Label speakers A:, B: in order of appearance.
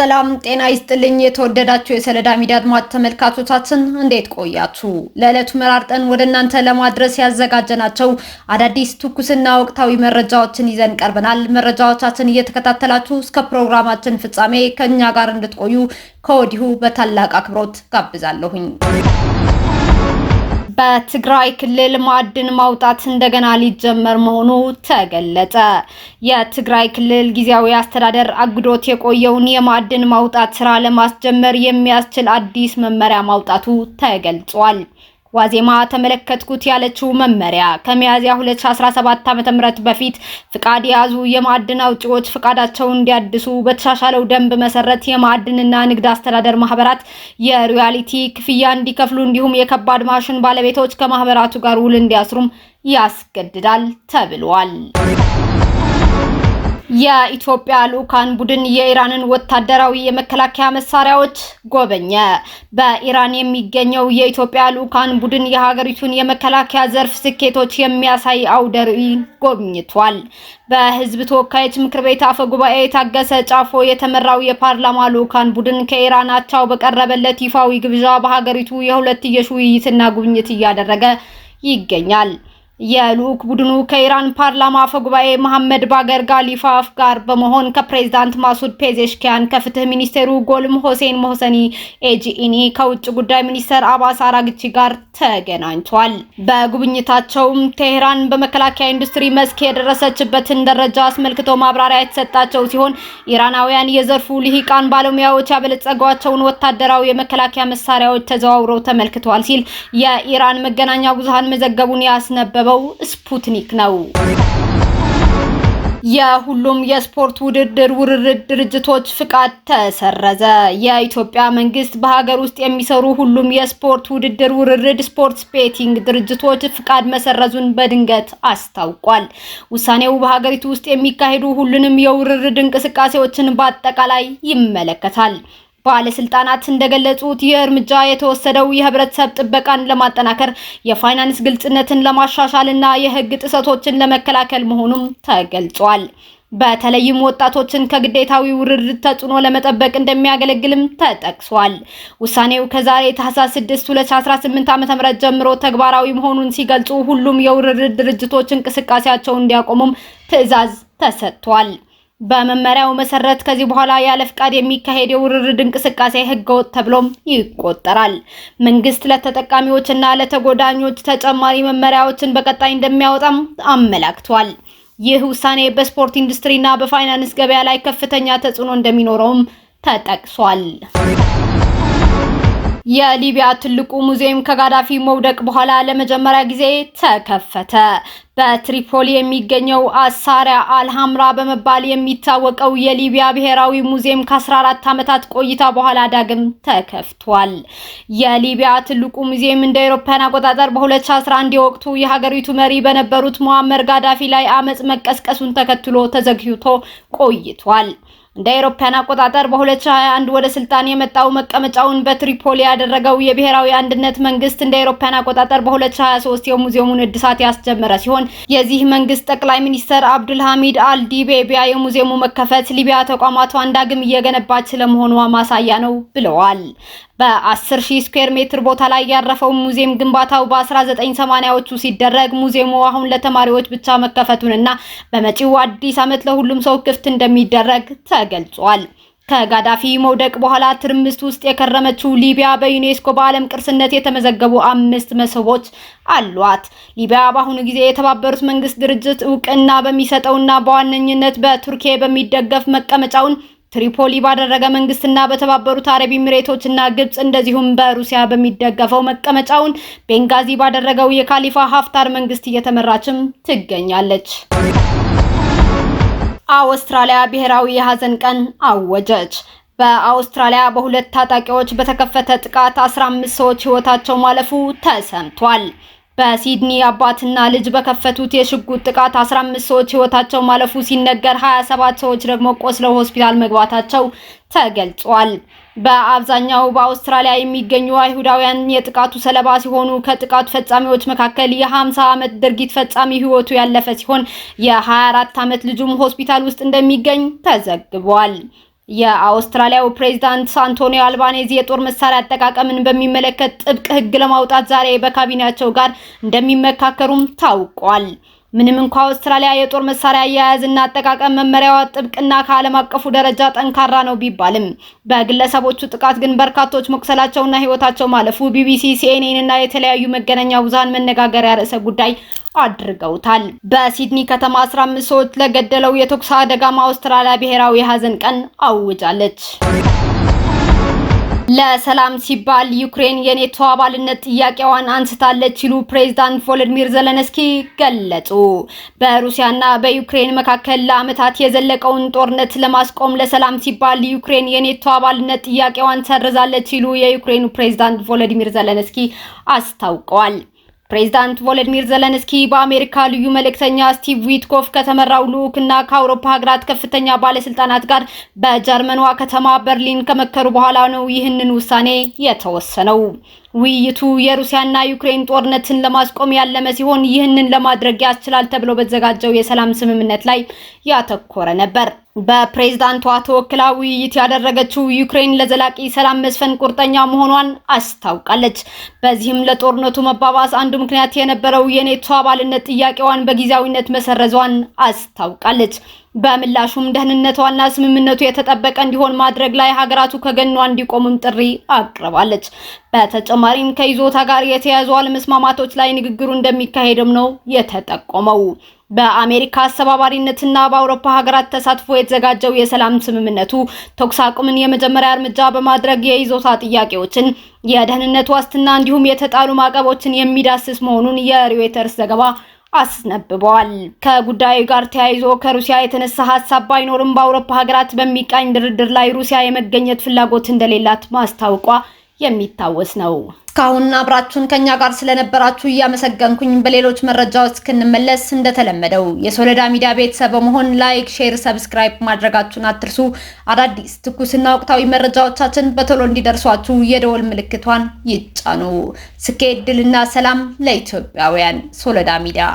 A: ሰላም ጤና ይስጥልኝ። የተወደዳችሁ የሰለዳ ሚዲያ አድማጭ ተመልካቾቻችን እንዴት ቆያችሁ? ለዕለቱ መራርጠን ወደ እናንተ ለማድረስ ያዘጋጀናቸው አዳዲስ ትኩስና ወቅታዊ መረጃዎችን ይዘን ቀርበናል። መረጃዎቻችን እየተከታተላችሁ እስከ ፕሮግራማችን ፍጻሜ ከኛ ጋር እንድትቆዩ ከወዲሁ በታላቅ አክብሮት ጋብዛለሁኝ። በትግራይ ክልል ማዕድን ማውጣት እንደገና ሊጀመር መሆኑ ተገለጸ። የትግራይ ክልል ጊዜያዊ አስተዳደር አግዶት የቆየውን የማዕድን ማውጣት ስራ ለማስጀመር የሚያስችል አዲስ መመሪያ ማውጣቱ ተገልጿል። ዋዜማ ተመለከትኩት ያለችው መመሪያ ከሚያዝያ 2017 ዓ.ም በፊት ፍቃድ የያዙ የማዕድን አውጪዎች ፍቃዳቸውን እንዲያድሱ በተሻሻለው ደንብ መሰረት የማዕድንና ንግድ አስተዳደር ማህበራት የሮያሊቲ ክፍያ እንዲከፍሉ እንዲሁም የከባድ ማሽን ባለቤቶች ከማህበራቱ ጋር ውል እንዲያስሩም ያስገድዳል ተብሏል። የኢትዮጵያ ልኡካን ቡድን የኢራንን ወታደራዊ የመከላከያ መሳሪያዎች ጎበኘ። በኢራን የሚገኘው የኢትዮጵያ ልኡካን ቡድን የሀገሪቱን የመከላከያ ዘርፍ ስኬቶች የሚያሳይ አውደ ርዕይ ጎብኝቷል። በህዝብ ተወካዮች ምክር ቤት አፈ ጉባኤ ታገሰ ጫፎ የተመራው የፓርላማ ልኡካን ቡድን ከኢራን አቻው በቀረበለት ይፋዊ ግብዣ በሀገሪቱ የሁለትዮሽ ውይይትና ጉብኝት እያደረገ ይገኛል። የልኡክ ቡድኑ ከኢራን ፓርላማ አፈ ጉባኤ መሐመድ ባገር ጋሊፋፍ ጋር በመሆን ከፕሬዝዳንት ማሱድ ፔዜሽኪያን፣ ከፍትህ ሚኒስቴሩ ጎልም ሆሴን ሞህሰኒ ኤጂኢኒ፣ ከውጭ ጉዳይ ሚኒስተር አባስ አራግቺ ጋር ተገናኝቷል። በጉብኝታቸውም ቴህራን በመከላከያ ኢንዱስትሪ መስክ የደረሰችበትን ደረጃ አስመልክቶ ማብራሪያ የተሰጣቸው ሲሆን ኢራናውያን የዘርፉ ልሂቃን ባለሙያዎች ያበለጸጓቸውን ወታደራዊ የመከላከያ መሳሪያዎች ተዘዋውረው ተመልክተዋል ሲል የኢራን መገናኛ ብዙሃን መዘገቡን ያስነበበው ስፑትኒክ ነው። የሁሉም የስፖርት ውርርድ ድርጅቶች ፍቃድ ተሰረዘ። የኢትዮጵያ መንግስት በሀገር ውስጥ የሚሰሩ ሁሉም የስፖርት ውርርድ ስፖርት ቤቲንግ ድርጅቶች ፍቃድ መሰረዙን በድንገት አስታውቋል። ውሳኔው በሀገሪቱ ውስጥ የሚካሄዱ ሁሉንም የውርርድ እንቅስቃሴዎችን በአጠቃላይ ይመለከታል። ባለስልጣናት እንደገለጹት ይህ እርምጃ የተወሰደው የህብረተሰብ ጥበቃን ለማጠናከር፣ የፋይናንስ ግልጽነትን ለማሻሻል እና የህግ ጥሰቶችን ለመከላከል መሆኑም ተገልጿል። በተለይም ወጣቶችን ከግዴታዊ ውርርድ ተጽዕኖ ለመጠበቅ እንደሚያገለግልም ተጠቅሷል። ውሳኔው ከዛሬ ታህሳስ 6 2018 ዓ.ም ጀምሮ ተግባራዊ መሆኑን ሲገልጹ ሁሉም የውርርድ ድርጅቶች እንቅስቃሴያቸውን እንዲያቆሙም ትዕዛዝ ተሰጥቷል። በመመሪያው መሰረት ከዚህ በኋላ ያለ ፍቃድ የሚካሄድ የውርርድ እንቅስቃሴ ህገወጥ ተብሎም ይቆጠራል። መንግስት ለተጠቃሚዎችና ለተጎዳኞች ተጨማሪ መመሪያዎችን በቀጣይ እንደሚያወጣም አመላክቷል። ይህ ውሳኔ በስፖርት ኢንዱስትሪና በፋይናንስ ገበያ ላይ ከፍተኛ ተጽዕኖ እንደሚኖረውም ተጠቅሷል። የሊቢያ ትልቁ ሙዚየም ከጋዳፊ መውደቅ በኋላ ለመጀመሪያ ጊዜ ተከፈተ። በትሪፖሊ የሚገኘው አሳሪያ አልሐምራ በመባል የሚታወቀው የሊቢያ ብሔራዊ ሙዚየም ከ14 ዓመታት ቆይታ በኋላ ዳግም ተከፍቷል። የሊቢያ ትልቁ ሙዚየም እንደ አውሮፓውያን አቆጣጠር በ2011 የወቅቱ የሀገሪቱ መሪ በነበሩት ሙአመር ጋዳፊ ላይ አመጽ መቀስቀሱን ተከትሎ ተዘግቶ ቆይቷል። እንደ አውሮፓውያን አቆጣጠር በ2021 ወደ ስልጣን የመጣው መቀመጫውን በትሪፖሊ ያደረገው የብሔራዊ አንድነት መንግስት እንደ አውሮፓውያን አቆጣጠር በ2023 የሙዚየሙን እድሳት ያስጀመረ ሲሆን የዚህ መንግስት ጠቅላይ ሚኒስተር አብዱልሐሚድ አልዲቤቢያ የሙዚየሙ መከፈት ሊቢያ ተቋማቷን ዳግም እየገነባች ስለመሆኗ ማሳያ ነው ብለዋል። በ10,000 ስኩዌር ሜትር ቦታ ላይ ያረፈው ሙዚየም ግንባታው በ1980ዎቹ ሲደረግ ሙዚየሙ አሁን ለተማሪዎች ብቻ መከፈቱንና በመጪው አዲስ ዓመት ለሁሉም ሰው ክፍት እንደሚደረግ ተገልጿል። ከጋዳፊ መውደቅ በኋላ ትርምስት ውስጥ የከረመችው ሊቢያ በዩኔስኮ በዓለም ቅርስነት የተመዘገቡ 5 መስህቦች አሏት። ሊቢያ በአሁኑ ጊዜ የተባበሩት መንግስት ድርጅት እውቅና በሚሰጠውና በዋነኝነት በቱርኪ በሚደገፍ መቀመጫውን ትሪፖሊ ባደረገ መንግስትና በተባበሩት አረብ ኤሚሬቶችና ግብጽ እንደዚሁም በሩሲያ በሚደገፈው መቀመጫውን ቤንጋዚ ባደረገው የካሊፋ ሀፍታር መንግስት እየተመራችም ትገኛለች። አውስትራሊያ ብሔራዊ የሐዘን ቀን አወጀች። በአውስትራሊያ በሁለት ታጣቂዎች በተከፈተ ጥቃት 15 ሰዎች ህይወታቸው ማለፉ ተሰምቷል። በሲድኒ አባትና ልጅ በከፈቱት የሽጉጥ ጥቃት 15 ሰዎች ህይወታቸው ማለፉ ሲነገር 27 ሰዎች ደግሞ ቆስለው ሆስፒታል መግባታቸው ተገልጿል። በአብዛኛው በአውስትራሊያ የሚገኙ አይሁዳውያን የጥቃቱ ሰለባ ሲሆኑ ከጥቃቱ ፈጻሚዎች መካከል የ50 ዓመት ድርጊት ፈጻሚ ህይወቱ ያለፈ ሲሆን የ24 ዓመት ልጁም ሆስፒታል ውስጥ እንደሚገኝ ተዘግቧል። የአውስትራሊያው ፕሬዝዳንት አንቶኒ አልባኔዚ የጦር መሳሪያ አጠቃቀምን በሚመለከት ጥብቅ ሕግ ለማውጣት ዛሬ በካቢኔያቸው ጋር እንደሚመካከሩም ታውቋል። ምንም እንኳን አውስትራሊያ የጦር መሳሪያ አያያዝና አጠቃቀም መመሪያዋ ጥብቅና ከዓለም አቀፉ ደረጃ ጠንካራ ነው ቢባልም በግለሰቦቹ ጥቃት ግን በርካቶች መቁሰላቸውና ሕይወታቸው ማለፉ ቢቢሲ፣ ሲኤንኤን እና የተለያዩ መገናኛ ብዙሃን መነጋገሪያ ርዕሰ ጉዳይ አድርገውታል። በሲድኒ ከተማ 15 ሰዎች ለገደለው የተኩስ አደጋም አውስትራሊያ ብሔራዊ የሐዘን ቀን አውጃለች። ለሰላም ሲባል ዩክሬን የኔቶ አባልነት ጥያቄዋን አንስታለች ሲሉ ፕሬዝዳንት ቮሎዲሚር ዘለንስኪ ገለጹ። በሩሲያና በዩክሬን መካከል ለዓመታት የዘለቀውን ጦርነት ለማስቆም ለሰላም ሲባል ዩክሬን የኔቶ አባልነት ጥያቄዋን ሰርዛለች ሲሉ የዩክሬኑ ፕሬዝዳንት ቮሎዲሚር ዘለንስኪ አስታውቀዋል። ፕሬዝዳንት ቮሎዲሚር ዘለንስኪ በአሜሪካ ልዩ መልእክተኛ ስቲቭ ዊትኮፍ ከተመራው ልዑክና ከአውሮፓ ሀገራት ከፍተኛ ባለስልጣናት ጋር በጀርመኗ ከተማ በርሊን ከመከሩ በኋላ ነው ይህንን ውሳኔ የተወሰነው። ውይይቱ የሩሲያና ዩክሬን ጦርነትን ለማስቆም ያለመ ሲሆን ይህንን ለማድረግ ያስችላል ተብሎ በተዘጋጀው የሰላም ስምምነት ላይ ያተኮረ ነበር። በፕሬዝዳንቷ ተወክላ ውይይት ያደረገችው ዩክሬን ለዘላቂ ሰላም መስፈን ቁርጠኛ መሆኗን አስታውቃለች። በዚህም ለጦርነቱ መባባስ አንዱ ምክንያት የነበረው የኔቶ አባልነት ጥያቄዋን በጊዜያዊነት መሰረዟን አስታውቃለች። በምላሹም ደህንነቷና ስምምነቱ የተጠበቀ እንዲሆን ማድረግ ላይ ሀገራቱ ከጎኗ እንዲቆሙም ጥሪ አቅርባለች። በተጨማሪም ከይዞታ ጋር የተያዙ አለመስማማቶች ላይ ንግግሩ እንደሚካሄድም ነው የተጠቆመው። በአሜሪካ አስተባባሪነትና በአውሮፓ ሀገራት ተሳትፎ የተዘጋጀው የሰላም ስምምነቱ ተኩስ አቁምን የመጀመሪያ እርምጃ በማድረግ የይዞታ ጥያቄዎችን፣ የደህንነት ዋስትና እንዲሁም የተጣሉ ማዕቀቦችን የሚዳስስ መሆኑን የሮይተርስ ዘገባ አስነብበዋል። ከጉዳዩ ጋር ተያይዞ ከሩሲያ የተነሳ ሀሳብ ባይኖርም በአውሮፓ ሀገራት በሚቃኝ ድርድር ላይ ሩሲያ የመገኘት ፍላጎት እንደሌላት ማስታወቋ የሚታወስ ነው። እስካሁን አብራችሁን ከኛ ጋር ስለነበራችሁ እያመሰገንኩኝ በሌሎች መረጃዎች እስክንመለስ እንደተለመደው የሶሎዳ ሚዲያ ቤተሰብ በመሆን ላይክ፣ ሼር፣ ሰብስክራይብ ማድረጋችሁን አትርሱ። አዳዲስ ትኩስና ወቅታዊ መረጃዎቻችን በቶሎ እንዲደርሷችሁ የደወል ምልክቷን ይጫኑ። ስኬት፣ ድልና ሰላም ለኢትዮጵያውያን። ሶሎዳ ሚዲያ